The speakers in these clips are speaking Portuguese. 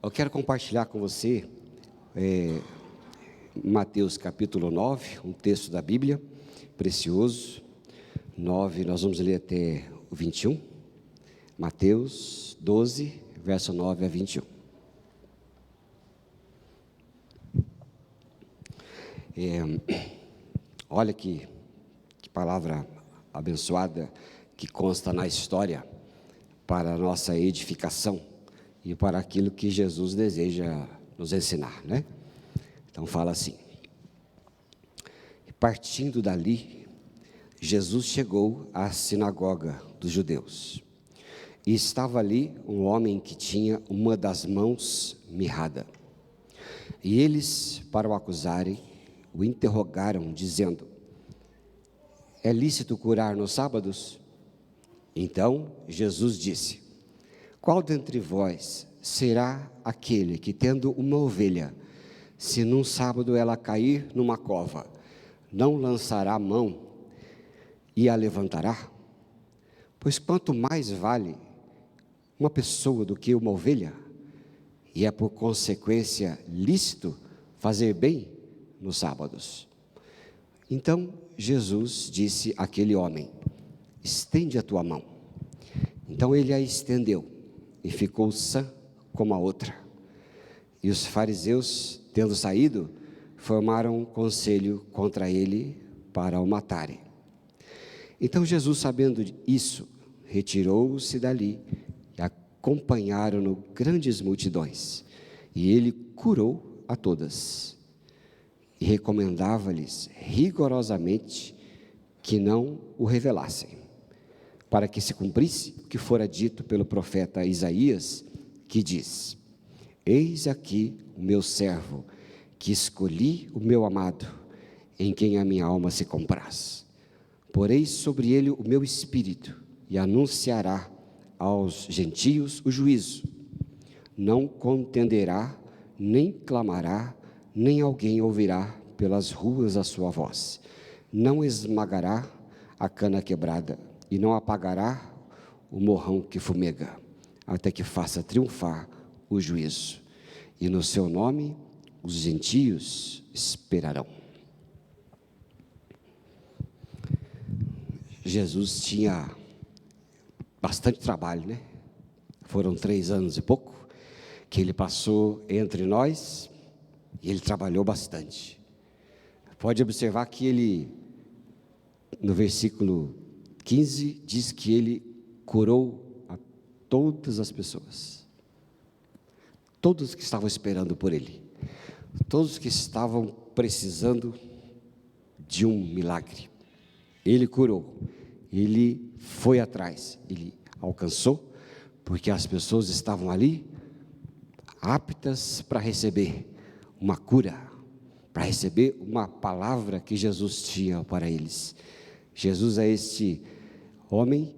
Eu quero compartilhar com você Mateus capítulo 9, um texto da Bíblia, precioso. 9, nós vamos ler até o 21. Mateus 12, verso 9 a 21. Olha que palavra abençoada que consta na história para a nossa edificação e para aquilo que Jesus deseja nos ensinar, né? Então fala assim: partindo dali, Jesus chegou à sinagoga dos judeus, e estava ali um homem que tinha uma das mãos mirrada. E eles, para o acusarem, o interrogaram, dizendo: é lícito curar nos sábados? Então Jesus disse: qual dentre vós será aquele que, tendo uma ovelha, se num sábado ela cair numa cova, não lançará a mão e a levantará? Pois quanto mais vale uma pessoa do que uma ovelha? E é por consequência lícito fazer bem nos sábados. Então Jesus disse àquele homem: estende a tua mão. Então ele a estendeu, e ficou sã como a outra. E os fariseus, tendo saído, formaram um conselho contra ele para o matarem. Então Jesus, sabendo isso, retirou-se dali, e acompanharam-no grandes multidões, e ele curou a todas, e recomendava-lhes rigorosamente que não o revelassem, para que se cumprisse o que fora dito pelo profeta Isaías, que diz: eis aqui o meu servo, que escolhi o meu amado, em quem a minha alma se compraz. Porei sobre ele o meu espírito, e anunciará aos gentios o juízo. Não contenderá, nem clamará, nem alguém ouvirá pelas ruas a sua voz. Não esmagará a cana quebrada, e não apagará o morrão que fumega, até que faça triunfar o juízo. E no seu nome os gentios esperarão. Jesus tinha bastante trabalho, né? Foram 3 anos e pouco que ele passou entre nós, e ele trabalhou bastante. Pode observar que ele, no versículo 15, diz que ele curou a todas as pessoas, todos que estavam esperando por ele, todos que estavam precisando de um milagre. Ele curou, ele foi atrás, ele alcançou, porque as pessoas estavam ali aptas para receber uma cura, para receber uma palavra que Jesus tinha para eles. Jesus é este homem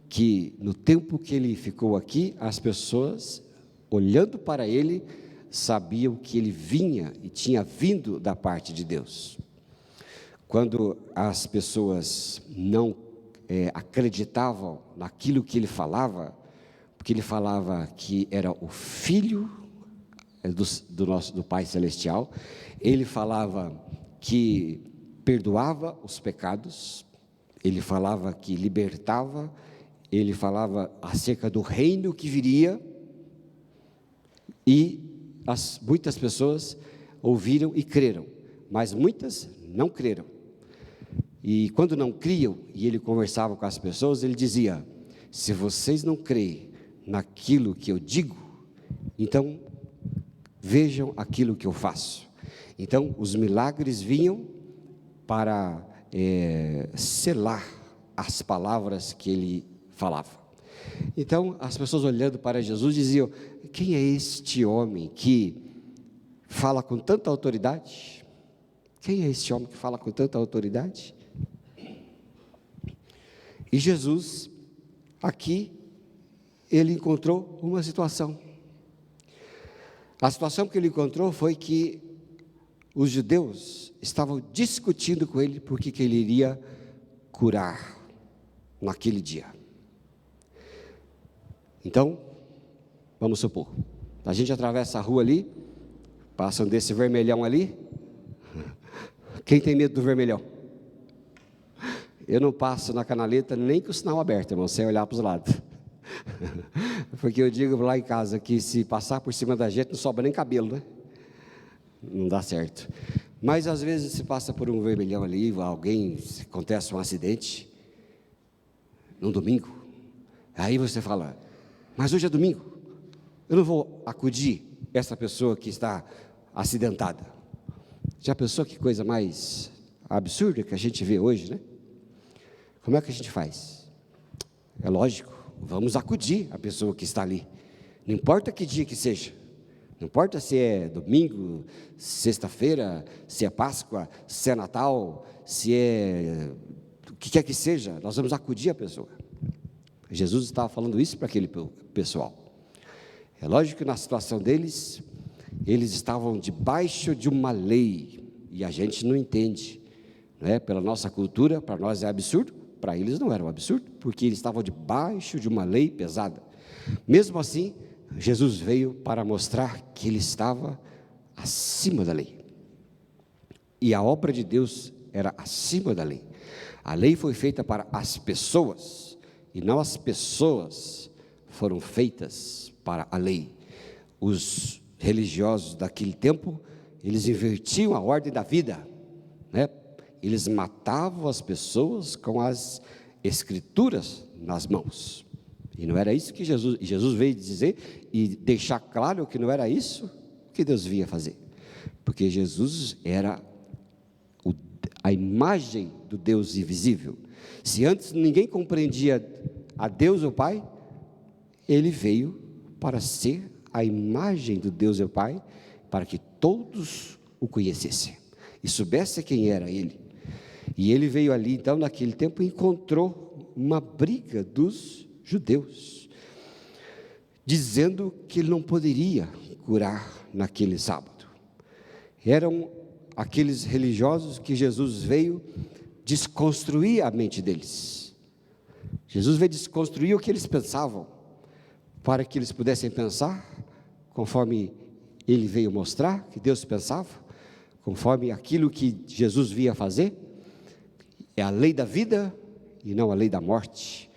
que, no tempo que ele ficou aqui, as pessoas, olhando para ele, sabiam que ele vinha e tinha vindo da parte de Deus. Quando as pessoas não acreditavam naquilo que ele falava, porque ele falava que era o Filho do Pai Celestial, ele falava que perdoava os pecados, ele falava que libertava, ele falava acerca do reino que viria, e muitas pessoas ouviram e creram, mas muitas não creram. E quando não criam, e ele conversava com as pessoas, ele dizia: se vocês não creem naquilo que eu digo, então vejam aquilo que eu faço. Então os milagres vinham para selar as palavras que ele falava. Então as pessoas, olhando para Jesus, diziam: quem é este homem que fala com tanta autoridade? Quem é este homem que fala com tanta autoridade? E Jesus, aqui, ele encontrou uma situação. A situação que ele encontrou foi que os judeus estavam discutindo com ele porque que ele iria curar naquele dia. Então, vamos supor, A gente atravessa a rua ali, passa desse vermelhão ali. Quem tem medo do vermelhão? Eu não passo na canaleta nem com o sinal aberto, irmão, sem olhar para os lados. Porque eu digo lá em casa que se passar por cima da gente não sobra nem cabelo, né? Não dá certo. Mas às vezes se passa por um vermelhão ali, acontece um acidente, num domingo, aí você fala, mas hoje é domingo, eu não vou acudir essa pessoa que está acidentada. Já pensou que coisa mais absurda que a gente vê hoje, né? Como é que a gente faz? É lógico, vamos acudir a pessoa que está ali, não importa que dia que seja, não importa se é domingo, sexta-feira, se é Páscoa, se é Natal, se é o que quer que seja, nós vamos acudir a pessoa. Jesus estava falando isso para aquele pessoal. É lógico que na situação deles, eles estavam debaixo de uma lei, e a gente não entende, né? Pela nossa cultura, para nós é absurdo, para eles não era um absurdo, porque eles estavam debaixo de uma lei pesada. Mesmo assim, Jesus veio para mostrar que ele estava acima da lei, e a obra de Deus era acima da lei. A lei foi feita para as pessoas, e não as pessoas foram feitas para a lei. Os religiosos daquele tempo, eles invertiam a ordem da vida, né? Eles matavam as pessoas com as escrituras nas mãos, e não era isso que Jesus veio dizer e deixar claro que não era isso que Deus vinha fazer, porque Jesus era a imagem do Deus invisível. Se antes ninguém compreendia a Deus o Pai, ele veio para ser a imagem do Deus o Pai, para que todos o conhecessem e soubessem quem era ele. E ele veio ali, então, naquele tempo, encontrou uma briga dos judeus, dizendo que ele não poderia curar naquele sábado. Eram aqueles religiosos que Jesus veio desconstruir a mente deles. Jesus veio desconstruir o que eles pensavam, para que eles pudessem pensar conforme ele veio mostrar que Deus pensava, conforme aquilo que Jesus via fazer. É a lei da vida e não a lei da morte.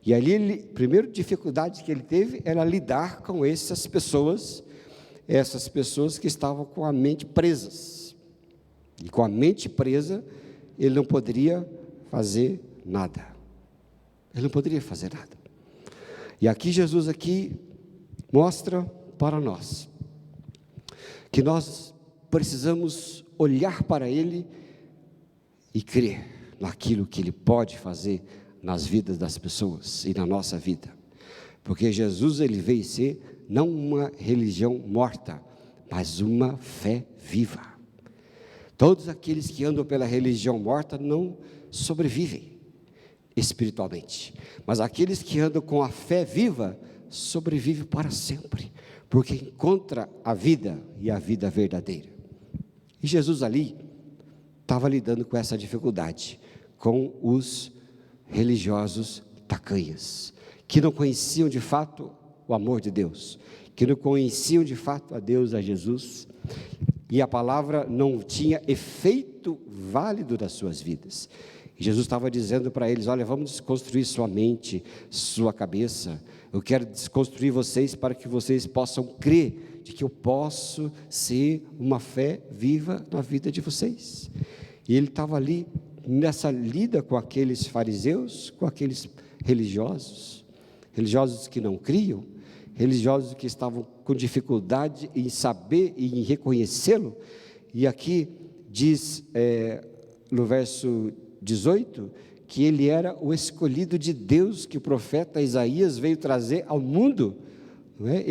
E ali, a primeira dificuldade que ele teve era lidar com essas pessoas que estavam com a mente presas. E com a mente presa, ele não poderia fazer nada. Ele não poderia fazer nada. E aqui Jesus mostra para nós que nós precisamos olhar para ele e crer naquilo que ele pode fazer nas vidas das pessoas e na nossa vida, porque Jesus ele veio ser não uma religião morta, mas uma fé viva. Todos aqueles que andam pela religião morta não sobrevivem espiritualmente, mas aqueles que andam com a fé viva sobrevivem para sempre, porque encontra a vida e a vida verdadeira. E Jesus ali estava lidando com essa dificuldade, com os religiosos tacanhas, que não conheciam de fato o amor de Deus, que não conheciam de fato a Deus, a Jesus, e a palavra não tinha efeito válido nas suas vidas. E Jesus estava dizendo para eles: olha, vamos desconstruir sua mente, sua cabeça, eu quero desconstruir vocês para que vocês possam crer de que eu posso ser uma fé viva na vida de vocês. E ele estava ali nessa lida com aqueles fariseus, com aqueles religiosos que não criam, religiosos que estavam com dificuldade em saber e em reconhecê-lo. E aqui diz no verso 18, que ele era o escolhido de Deus, que o profeta Isaías veio trazer ao mundo, não é?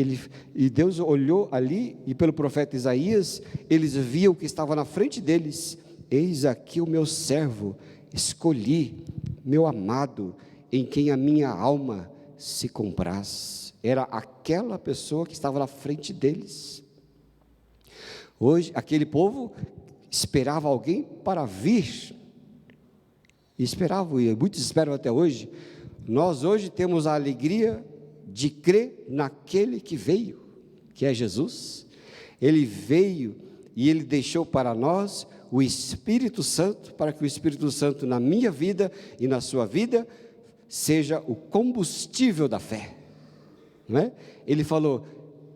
E Deus olhou ali, e pelo profeta Isaías, eles viam o que estava na frente deles: eis aqui o meu servo, escolhi, meu amado, em quem a minha alma se compraz. Era aquela pessoa que estava na frente deles. Hoje, aquele povo esperava alguém para vir, esperavam, e muitos esperam até hoje. Nós hoje temos a alegria de crer naquele que veio, que é Jesus. Ele veio e Ele deixou para nós o Espírito Santo, para que o Espírito Santo na minha vida e na sua vida seja o combustível da fé, não é? Ele falou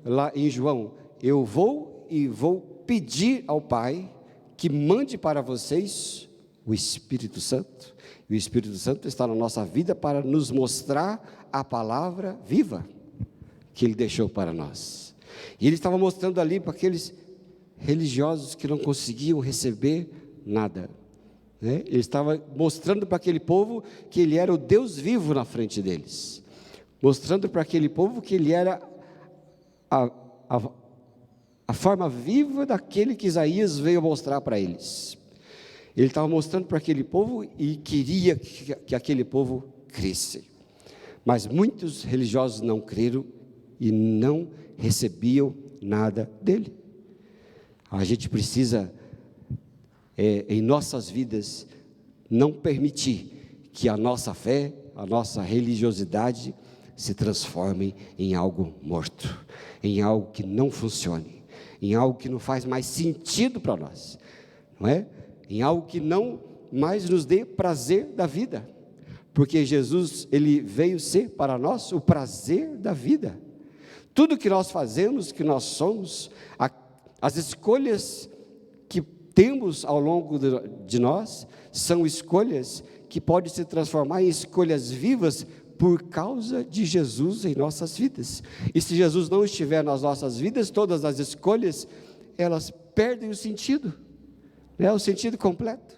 lá em João: eu vou e vou pedir ao Pai que mande para vocês o Espírito Santo. E o Espírito Santo está na nossa vida para nos mostrar a palavra viva que Ele deixou para nós. E Ele estava mostrando ali para aqueles religiosos que não conseguiam receber nada, né? Ele estava mostrando para aquele povo que Ele era o Deus vivo na frente deles, mostrando para aquele povo que Ele era a forma viva daquele que Isaías veio mostrar para eles. Ele estava mostrando para aquele povo e queria que aquele povo crescesse. Mas muitos religiosos não creram e não recebiam nada dele. A gente precisa, em nossas vidas, não permitir que a nossa fé, a nossa religiosidade se transforme em algo morto, em algo que não funcione, em algo que não faz mais sentido para nós, não é? Em algo que não mais nos dê prazer da vida, porque Jesus, Ele veio ser para nós o prazer da vida. Tudo que nós fazemos, que nós somos, as escolhas que temos ao longo de nós, são escolhas que podem se transformar em escolhas vivas por causa de Jesus em nossas vidas. E se Jesus não estiver nas nossas vidas, todas as escolhas, elas perdem o sentido, né? O sentido completo.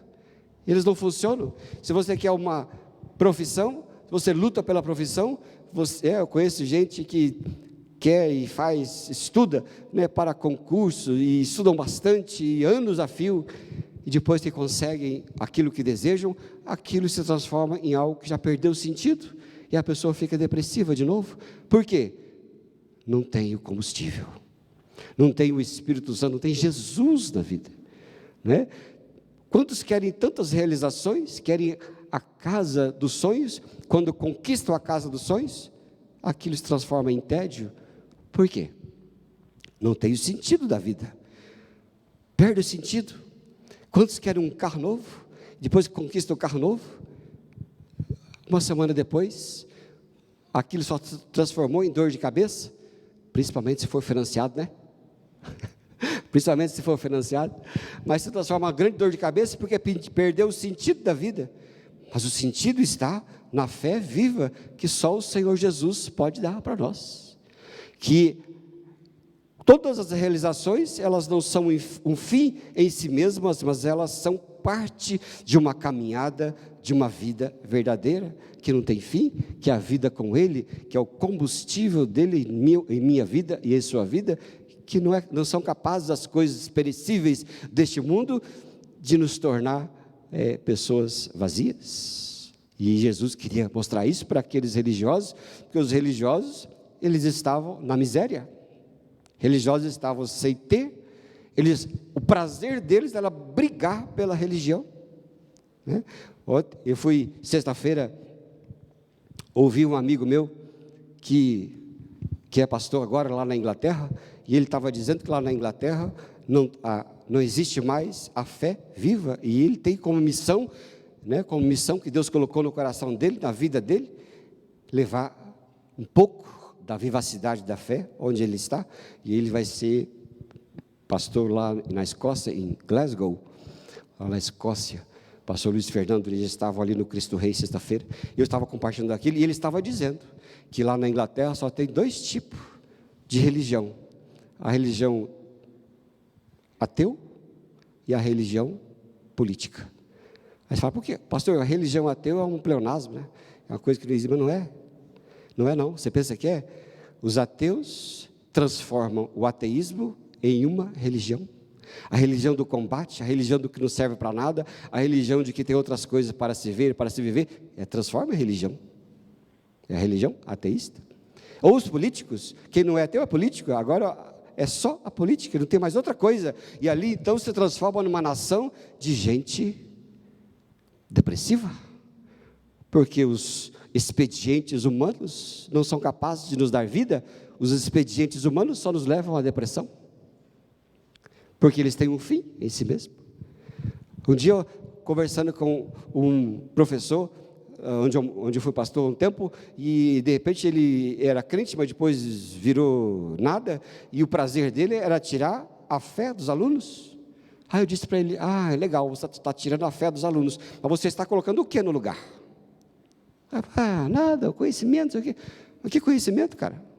Eles não funcionam. Se você quer uma profissão, se você luta pela profissão, eu conheço gente que quer e estuda, né, para concurso, e estudam bastante, e anos a fio, e depois que conseguem aquilo que desejam, aquilo se transforma em algo que já perdeu o sentido, e a pessoa fica depressiva de novo. Por quê? Não tem o combustível, não tem o Espírito Santo, não tem Jesus na vida, né? Quantos querem tantas realizações, querem a casa dos sonhos? Quando conquistam a casa dos sonhos, aquilo se transforma em tédio. Por quê? Não tem o sentido da vida, perde o sentido. Quantos querem um carro novo? Depois que conquistam o carro novo, uma semana depois, aquilo só se transformou em dor de cabeça, principalmente se for financiado, né? Principalmente se for financiado, mas se transforma em uma grande dor de cabeça, porque perdeu o sentido da vida. Mas o sentido está na fé viva, que só o Senhor Jesus pode dar para nós. Que todas as realizações, elas não são um fim em si mesmas, mas elas são parte de uma caminhada, de uma vida verdadeira, que não tem fim, que é a vida com Ele, que é o combustível dEle em minha vida e em sua vida, que não são capazes as coisas perecíveis deste mundo de nos tornar pessoas vazias. E Jesus queria mostrar isso para aqueles religiosos, porque os religiosos, eles estavam na miséria, religiosos estavam sem ter, o prazer deles era brigar pela religião, né? Eu fui sexta-feira, ouvi um amigo meu, que é pastor agora lá na Inglaterra, e ele estava dizendo que lá na Inglaterra não existe mais a fé viva, e ele tem como missão, né, como missão que Deus colocou no coração dele, na vida dele, levar um pouco da vivacidade da fé, onde ele está, e ele vai ser pastor lá na Escócia, em Glasgow, lá na Escócia. O pastor Luiz Fernando, ele estava ali no Cristo Rei sexta-feira, eu estava compartilhando aquilo, e ele estava dizendo que lá na Inglaterra só tem 2 tipos de religião: a religião ateu e a religião política. Aí você fala: por quê? Pastor, a religião ateu é um pleonasmo, né? É uma coisa que não existe, mas não é. Não é não, você pensa que é? Os ateus transformam o ateísmo em uma religião. A religião do combate, a religião do que não serve para nada, a religião de que tem outras coisas para se ver, para se viver, transforma a religião. É a religião ateísta. Ou os políticos, quem não é ateu é político, agora é só a política, não tem mais outra coisa. E ali então se transforma numa nação de gente depressiva, porque os expedientes humanos não são capazes de nos dar vida. os expedientes humanos só nos levam à depressão, porque eles têm um fim em si mesmo. Um dia, eu, conversando com um professor, onde eu fui pastor há um tempo, e de repente ele era crente, mas depois virou nada, e o prazer dele era tirar a fé dos alunos. Aí eu disse para ele: é legal, você está tirando a fé dos alunos, mas você está colocando o que no lugar? Nada, conhecimento, isso aqui. Que conhecimento, cara?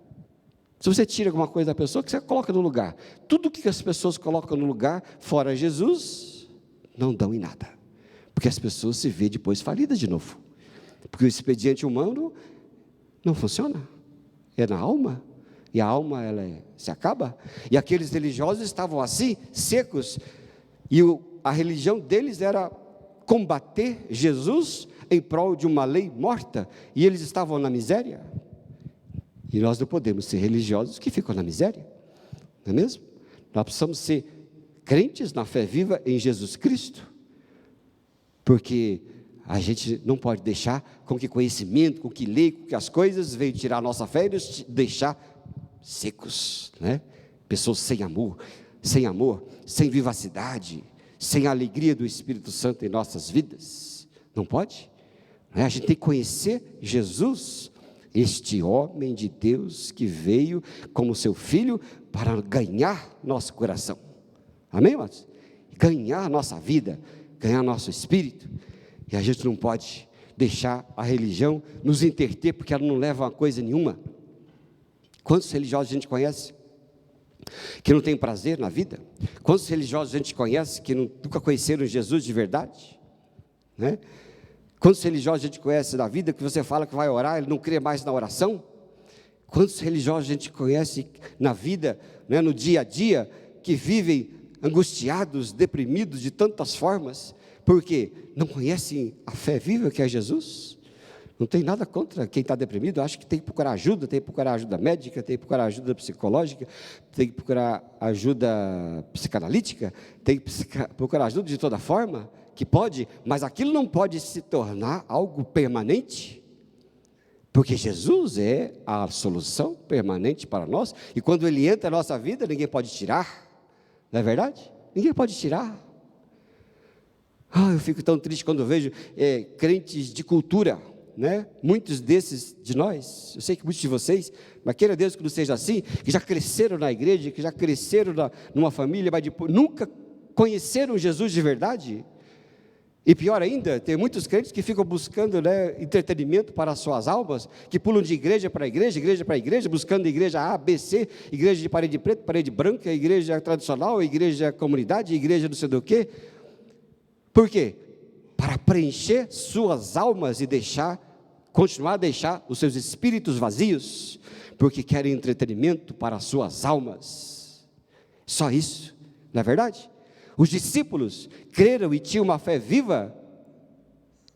Se você tira alguma coisa da pessoa, o que você coloca no lugar? Tudo que as pessoas colocam no lugar, fora Jesus, não dão em nada, porque as pessoas se vê depois falidas de novo, porque o expediente humano não funciona, é na alma, e a alma se acaba, e aqueles religiosos estavam assim, secos, e a religião deles era combater Jesus em prol de uma lei morta, e eles estavam na miséria. E nós não podemos ser religiosos que ficam na miséria, não é mesmo? Nós precisamos ser crentes na fé viva em Jesus Cristo, porque a gente não pode deixar com que conhecimento, com que lei, com que as coisas venham tirar a nossa fé e nos deixar secos, né? Pessoas sem amor, sem vivacidade, sem a alegria do Espírito Santo em nossas vidas. Não pode, né? A gente tem que conhecer Jesus, este homem de Deus que veio como seu filho para ganhar nosso coração. Amém, irmãos? Ganhar nossa vida, ganhar nosso espírito. E a gente não pode deixar a religião nos interter, porque ela não leva a coisa nenhuma. Quantos religiosos a gente conhece que não tem prazer na vida? Quantos religiosos a gente conhece que nunca conheceram Jesus de verdade, né? Quantos religiosos a gente conhece na vida que você fala que vai orar, ele não crê mais na oração? Quantos religiosos a gente conhece na vida, né, no dia a dia, que vivem angustiados, deprimidos de tantas formas, porque não conhecem a fé viva que é Jesus? Não tem nada contra quem está deprimido, acho que tem que procurar ajuda, médica, tem que procurar ajuda psicológica, tem que procurar ajuda psicanalítica, tem que procurar ajuda de toda forma, que pode, mas aquilo não pode se tornar algo permanente, porque Jesus é a solução permanente para nós, e quando Ele entra na nossa vida, ninguém pode tirar, não é verdade? Ninguém pode tirar. Eu fico tão triste quando vejo crentes de cultura, né? Muitos desses de nós, eu sei que muitos de vocês, mas queira Deus que não seja assim, que já cresceram na igreja, que já cresceram numa família, mas depois, nunca conheceram Jesus de verdade. E pior ainda, tem muitos crentes que ficam buscando, né, entretenimento para as suas almas, que pulam de igreja para igreja, buscando igreja A, B, C, igreja de parede preta, parede branca, igreja tradicional, igreja comunidade, igreja não sei do quê. Por quê? Para preencher suas almas e continuar a deixar os seus espíritos vazios, porque querem entretenimento para as suas almas. Só isso, não é verdade? Os discípulos creram e tinham uma fé viva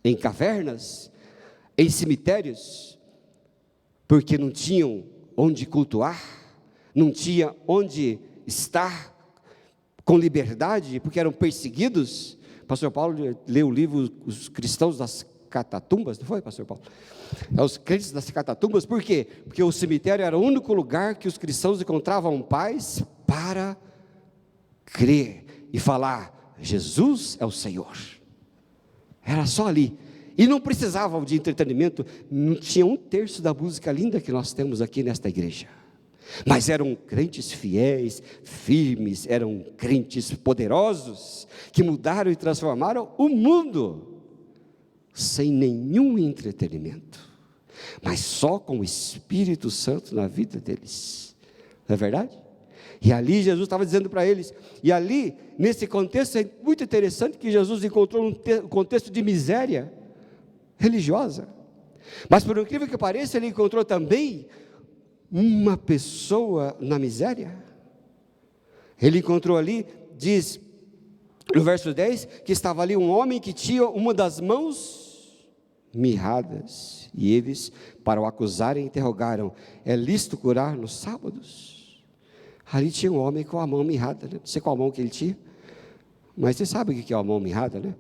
em cavernas, em cemitérios, porque não tinham onde cultuar, não tinha onde estar com liberdade, porque eram perseguidos. Pastor Paulo leu o livro Os Cristãos das Catatumbas, não foi, Pastor Paulo? Os crentes das Catatumbas, por quê? Porque o cemitério era o único lugar que os cristãos encontravam paz para crer e falar: Jesus é o Senhor. Era só ali, e não precisavam de entretenimento, não tinha 1/3 da música linda que nós temos aqui nesta igreja, mas eram crentes fiéis, firmes, eram crentes poderosos, que mudaram e transformaram o mundo, sem nenhum entretenimento, mas só com o Espírito Santo na vida deles, não é verdade? E ali Jesus estava dizendo para eles, e ali, nesse contexto, é muito interessante que Jesus encontrou um contexto de miséria religiosa, mas por incrível que pareça, ele encontrou também uma pessoa na miséria. Ele encontrou ali, diz no verso 10, que estava ali um homem que tinha uma das mãos mirradas, e eles, para o acusarem, interrogaram: é lícito curar nos sábados? Ali tinha um homem com a mão mirrada, né? Não sei qual mão que ele tinha, mas você sabe o que é uma mão mirrada, né?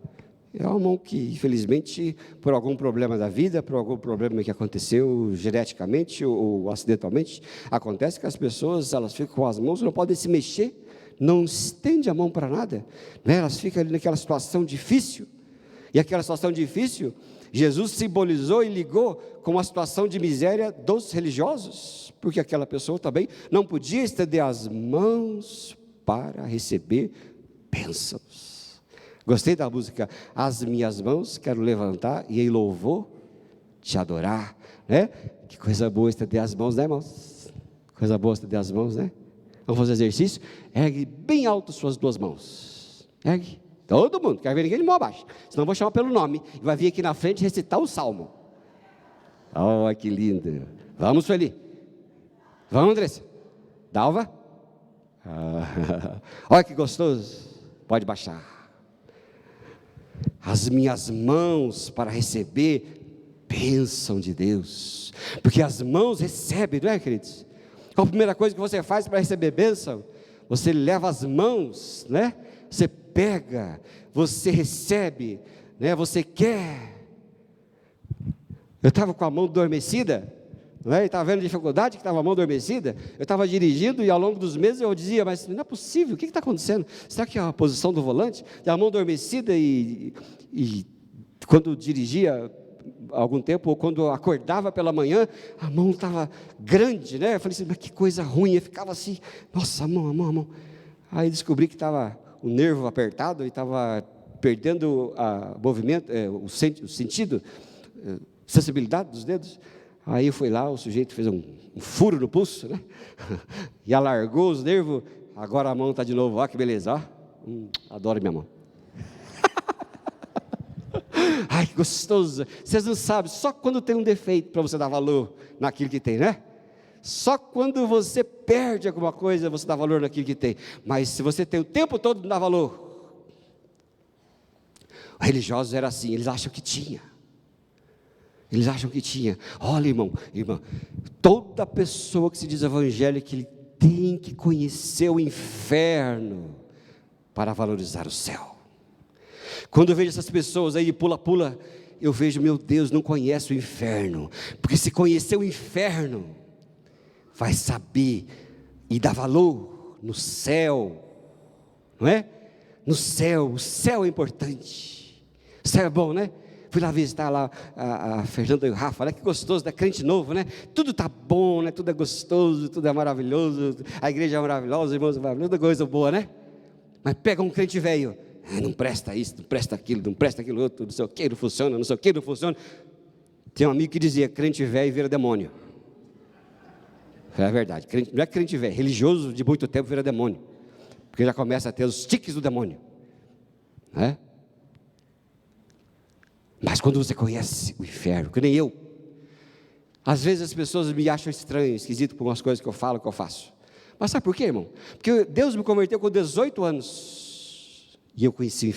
É uma mão que, infelizmente, por algum problema da vida, por algum problema que aconteceu geneticamente ou acidentalmente, acontece que as pessoas, elas ficam com as mãos, não podem se mexer, não estende a mão para nada, né? Elas ficam ali naquela situação difícil, e aquela situação difícil, Jesus simbolizou e ligou com a situação de miséria dos religiosos, porque aquela pessoa também não podia estender as mãos para receber bênçãos. Gostei da música, as minhas mãos quero levantar e em louvor te adorar, né? Que coisa boa estender as mãos, né, irmãos? Coisa boa estender as mãos, né? Vamos fazer exercício? Ergue bem alto suas duas mãos, ergue, todo mundo, quero ver ninguém de mão abaixo, senão eu vou chamar pelo nome, e vai vir aqui na frente recitar o salmo. Oh, que lindo, vamos Sueli, vamos Andressa, Dalva, olha que gostoso, pode baixar. As minhas mãos para receber bênção de Deus, porque as mãos recebem, não é, queridos? Qual a primeira coisa que você faz para receber bênção? Você leva as mãos, né? Você pega, você recebe, né? Você quer. Eu estava com a mão adormecida, não é? Estava vendo dificuldade que estava a mão adormecida. Eu estava dirigindo e ao longo dos meses eu dizia, mas não é possível, o que está acontecendo? Será que é a posição do volante? E a mão adormecida e quando dirigia algum tempo, ou quando acordava pela manhã, a mão estava grande, né? Eu falei assim, mas que coisa ruim, eu ficava assim, nossa, a mão. Aí descobri que estava o nervo apertado e estava perdendo o movimento, o sentido, sensibilidade dos dedos. Aí eu fui lá, o sujeito fez um furo no pulso, né? E alargou os nervos, agora a mão está de novo, ó que beleza, ó. Adoro minha mão. Ai, que gostoso. Vocês não sabem, só quando tem um defeito para você dar valor naquilo que tem, né? Só quando você perde alguma coisa, você dá valor naquilo que tem. Mas se você tem o tempo todo, não dá valor. Os religiosos eram assim, eles acham que tinha. Eles acham que tinha. Olha, irmã, toda pessoa que se diz evangélica, ele tem que conhecer o inferno para valorizar o céu. Quando eu vejo essas pessoas aí, pula, eu vejo, meu Deus, não conhece o inferno, porque se conhecer o inferno, vai saber e dar valor no céu, não é? No céu, o céu é importante, o céu é bom, né? Fui lá visitar lá a Fernanda e o Rafa, olha que gostoso, né? Crente novo, né? Tudo está bom, né? Tudo é gostoso, tudo é maravilhoso, a igreja é maravilhosa, os irmãos maravilhosos, toda coisa boa, né? Mas pega um crente velho, não presta isso, não presta aquilo, não presta aquilo outro, não sei o que, não funciona, não sei o que, não funciona. Tem um amigo que dizia, crente velho vira demônio. É verdade, crente, não é crente velho, religioso de muito tempo vira demônio, porque já começa a ter os tiques do demônio, né? Mas quando você conhece o inferno, que nem eu, às vezes as pessoas me acham estranho, esquisito por umas coisas que eu falo, que eu faço. Mas sabe por quê, irmão? Porque Deus me converteu com 18 anos, e eu conheci o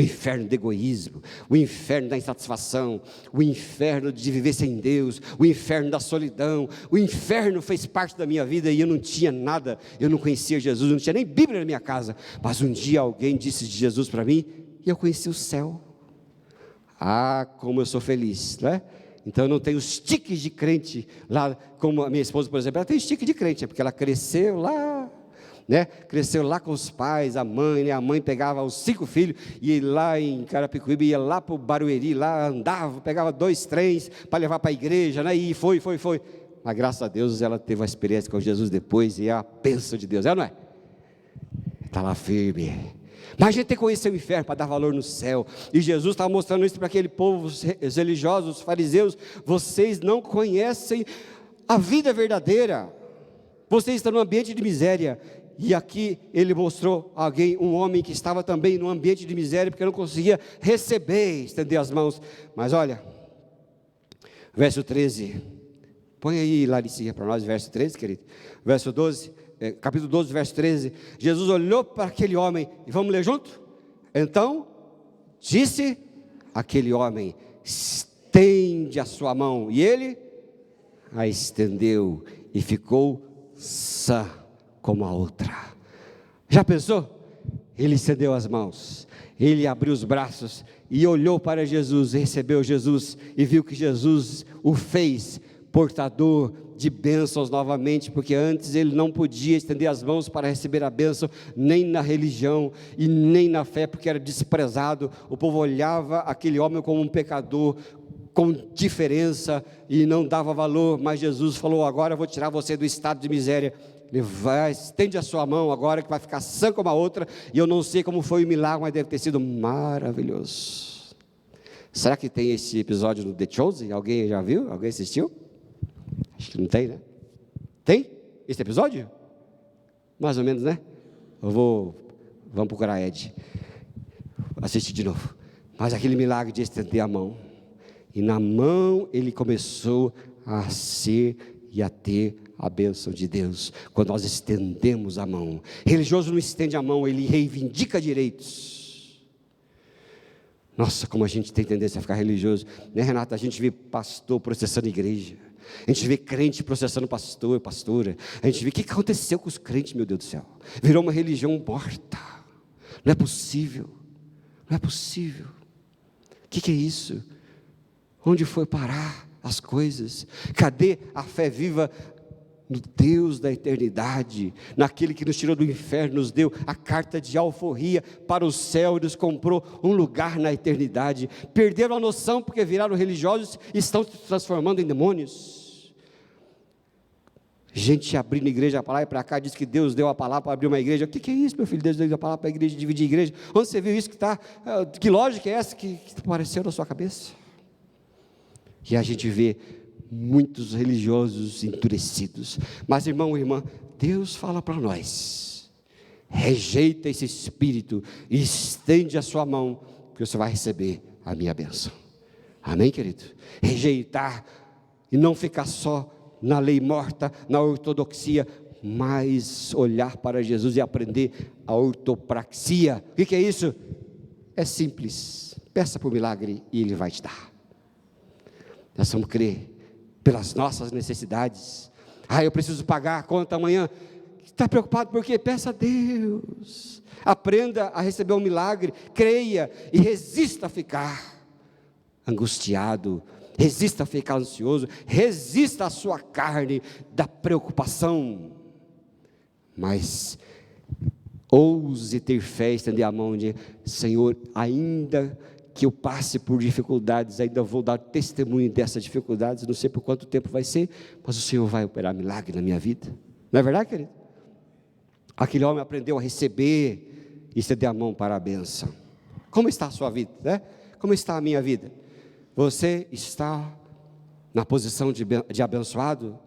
inferno do egoísmo, o inferno da insatisfação, o inferno de viver sem Deus, o inferno da solidão. O inferno fez parte da minha vida e eu não tinha nada, eu não conhecia Jesus, não tinha nem Bíblia na minha casa, mas um dia alguém disse de Jesus para mim, e eu conheci o céu. Ah, como eu sou feliz, não é? Então eu não tenho os tiques de crente lá, como a minha esposa, por exemplo, ela tem os tiques de crente, porque ela cresceu lá, né? Cresceu lá com os pais, a mãe, né? A mãe pegava os 5 filhos, ia lá em Carapicuíba, ia lá para o Barueri, lá andava, pegava 2 trens para levar para a igreja, né? E foi, mas graças a Deus ela teve uma experiência com Jesus depois, e é a bênção de Deus, não é? Está lá firme. Mas a gente tem que conhecer o inferno para dar valor no céu. E Jesus estava mostrando isso para aquele povo, os religiosos, os fariseus. Vocês não conhecem a vida verdadeira. Vocês estão num ambiente de miséria. E aqui ele mostrou alguém, um homem que estava também num ambiente de miséria, porque não conseguia receber, estender as mãos. Mas olha, verso 13. Põe aí, Laricinha, para nós, verso 13, querido. Verso 12. Capítulo 12, verso 13, Jesus olhou para aquele homem, e vamos ler junto? Então, disse aquele homem, estende a sua mão, e ele a estendeu, e ficou sã como a outra. Já pensou? ele estendeu as mãos, ele abriu os braços e olhou para Jesus, recebeu Jesus e viu que Jesus o fez portador de bênçãos novamente, porque antes ele não podia estender as mãos para receber a bênção, nem na religião e nem na fé, porque era desprezado. O povo olhava aquele homem como um pecador, com diferença, e não dava valor. Mas Jesus falou: agora eu vou tirar você do estado de miséria. Ele vai, estende a sua mão agora, que vai ficar sã como a outra. E eu não sei como foi o milagre, mas deve ter sido maravilhoso. Será que tem esse episódio no The Chosen? Alguém já viu? Alguém assistiu? Acho que não tem, né? Tem esse episódio? Mais ou menos, né? Vamos procurar Ed, assistir de novo. Mas aquele milagre de estender a mão, e na mão ele começou a ser e a ter a bênção de Deus. Quando nós estendemos a mão, religioso não estende a mão, ele reivindica direitos. Nossa, como a gente tem tendência a ficar religioso, né, Renata? A gente vê pastor processando igreja, a gente vê crente processando pastor, pastora, a gente vê o que aconteceu com os crentes, meu Deus do céu, virou uma religião morta. Não é possível, não é possível. O que é isso? Onde foi parar as coisas? Cadê a fé viva no Deus da eternidade, naquele que nos tirou do inferno, nos deu a carta de alforria para o céu e nos comprou um lugar na eternidade? Perderam a noção porque viraram religiosos e estão se transformando em demônios. Gente abrindo igreja para lá e para cá, diz que Deus deu a palavra para abrir uma igreja. O que é isso, meu filho? Deus deu a palavra para a igreja, dividir a igreja. Onde você viu isso que está? Que lógica é essa que apareceu na sua cabeça? E a gente vê muitos religiosos endurecidos. Mas, irmão e irmã, Deus fala para nós: rejeita esse espírito e estende a sua mão, que você vai receber a minha bênção. Amém, querido? Rejeitar e não ficar só na lei morta, na ortodoxia, mas olhar para Jesus e aprender a ortopraxia. O que é isso? É simples: peça por milagre e Ele vai te dar. Nós vamos crer pelas nossas necessidades. Eu preciso pagar a conta amanhã. Está preocupado por quê? Peça a Deus. Aprenda a receber um milagre, creia e resista a ficar angustiado, resista a ficar ansioso, resista à sua carne da preocupação, mas ouse ter fé, estender a mão e dizer: Senhor, ainda que eu passe por dificuldades, ainda vou dar testemunho dessas dificuldades, não sei por quanto tempo vai ser, mas o Senhor vai operar milagre na minha vida. Não é verdade, querido? Aquele homem aprendeu a receber e estender a mão para a bênção. Como está a sua vida, né? Como está a minha vida? Você está na posição de abençoado?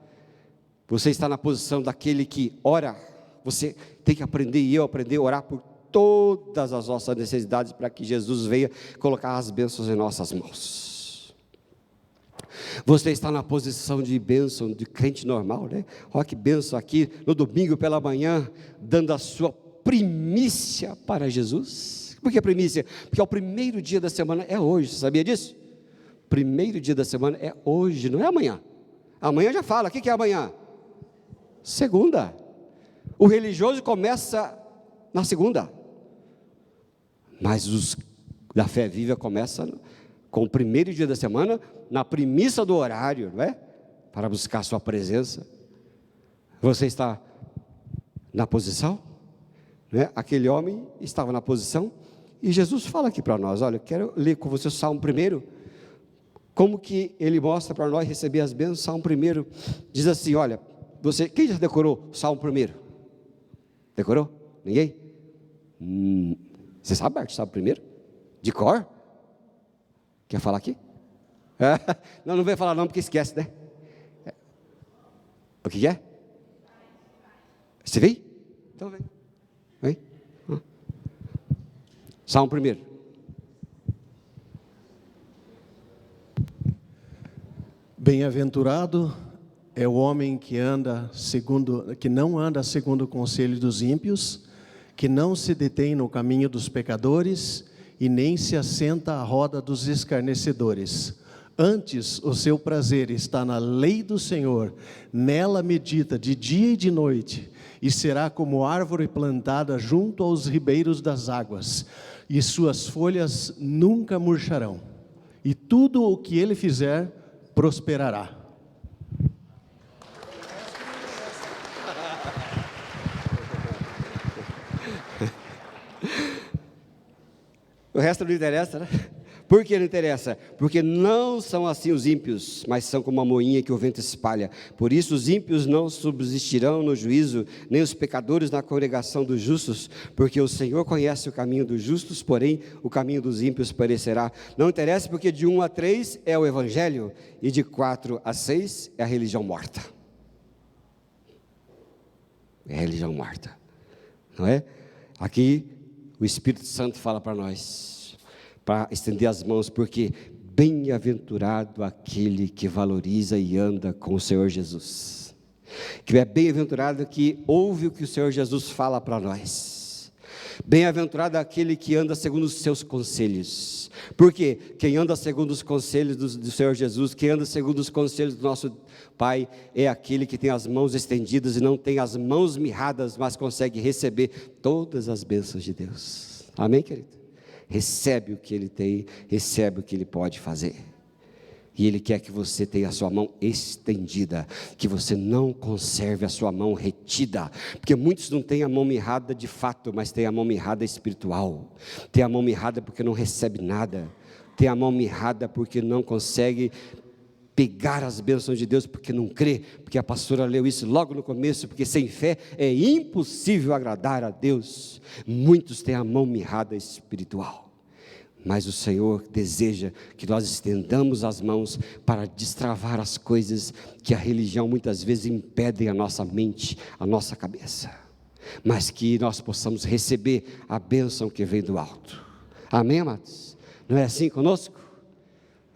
Você está na posição daquele que ora? Você tem que aprender, e eu aprender a orar por todas as nossas necessidades, para que Jesus venha colocar as bênçãos em nossas mãos. Você está na posição de bênção, de crente normal, né? Olha que bênção aqui, no domingo pela manhã, dando a sua primícia para Jesus. Por que primícia? Porque é o primeiro dia da semana, é hoje, você sabia disso? Primeiro dia da semana é hoje, não é amanhã. Amanhã já fala, o que é amanhã? Segunda. O religioso começa na segunda, mas os da fé viva começa com o primeiro dia da semana, na primícia do horário, não é? Para buscar a sua presença. Você está na posição, né? Aquele homem estava na posição, e Jesus fala aqui para nós: olha, eu quero ler com você o Salmo 1, como que ele mostra para nós receber as bênçãos. Salmo 1, diz assim, olha, quem já decorou o Salmo 1? Decorou? Ninguém? Você sabe, Bart, Salmo 1? De cor? Quer falar aqui? Não vai falar não, porque esquece, né? O que é? Você vem? Então vem. Vem. Salmo 1. Bem-aventurado é o homem que não anda segundo o conselho dos ímpios, que não se detém no caminho dos pecadores e nem se assenta à roda dos escarnecedores. Antes, o seu prazer está na lei do Senhor, nela medita de dia e de noite, e será como árvore plantada junto aos ribeiros das águas, e suas folhas nunca murcharão, e tudo o que ele fizer prosperará. O resto não interessa, né? Por que não interessa? Porque não são assim os ímpios, mas são como a moinha que o vento espalha. Por isso os ímpios não subsistirão no juízo, nem os pecadores na congregação dos justos, porque o Senhor conhece o caminho dos justos, porém o caminho dos ímpios perecerá. Não interessa porque de 1 a 3 é o evangelho, e de 4 a 6 é a religião morta. É a religião morta, não é? Aqui o Espírito Santo fala para nós, para estender as mãos, porque bem-aventurado aquele que valoriza e anda com o Senhor Jesus, que é bem-aventurado que ouve o que o Senhor Jesus fala para nós, bem-aventurado aquele que anda segundo os seus conselhos, porque quem anda segundo os conselhos do Senhor Jesus, quem anda segundo os conselhos do nosso Pai, é aquele que tem as mãos estendidas e não tem as mãos mirradas, mas consegue receber todas as bênçãos de Deus. Amém, querido? Recebe o que ele tem, recebe o que ele pode fazer, e ele quer que você tenha a sua mão estendida, que você não conserve a sua mão retida, porque muitos não têm a mão mirrada de fato, mas têm a mão mirrada espiritual, tem a mão mirrada porque não recebe nada, tem a mão mirrada porque não consegue pegar as bênçãos de Deus, porque não crê, porque a pastora leu isso logo no começo, porque sem fé é impossível agradar a Deus. Muitos têm a mão mirrada espiritual, mas o Senhor deseja que nós estendamos as mãos para destravar as coisas que a religião muitas vezes impedem a nossa mente, a nossa cabeça, mas que nós possamos receber a bênção que vem do alto. Amém, amados? Não é assim conosco?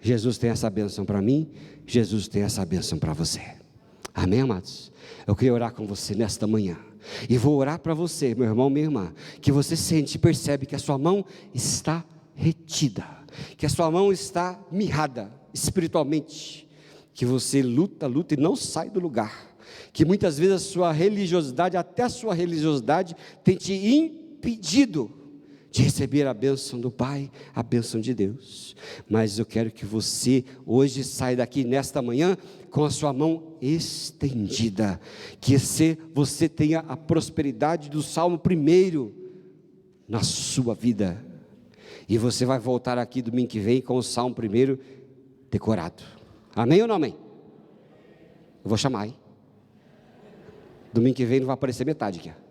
Jesus tem essa bênção para mim, Jesus tem essa bênção para você. Amém, amados? Eu queria orar com você nesta manhã, e vou orar para você, meu irmão, minha irmã, que você sente e percebe que a sua mão está retida, que a sua mão está mirrada espiritualmente, que você luta e não sai do lugar, que muitas vezes a sua religiosidade, até a sua religiosidade, tem te impedido de receber a bênção do Pai, a bênção de Deus. Mas eu quero que você hoje saia daqui nesta manhã com a sua mão estendida, que você tenha a prosperidade do Salmo 1 na sua vida, e você vai voltar aqui domingo que vem com o Salmo 1 decorado. Amém ou não amém? Eu vou chamar, hein? Domingo que vem não vai aparecer metade aqui.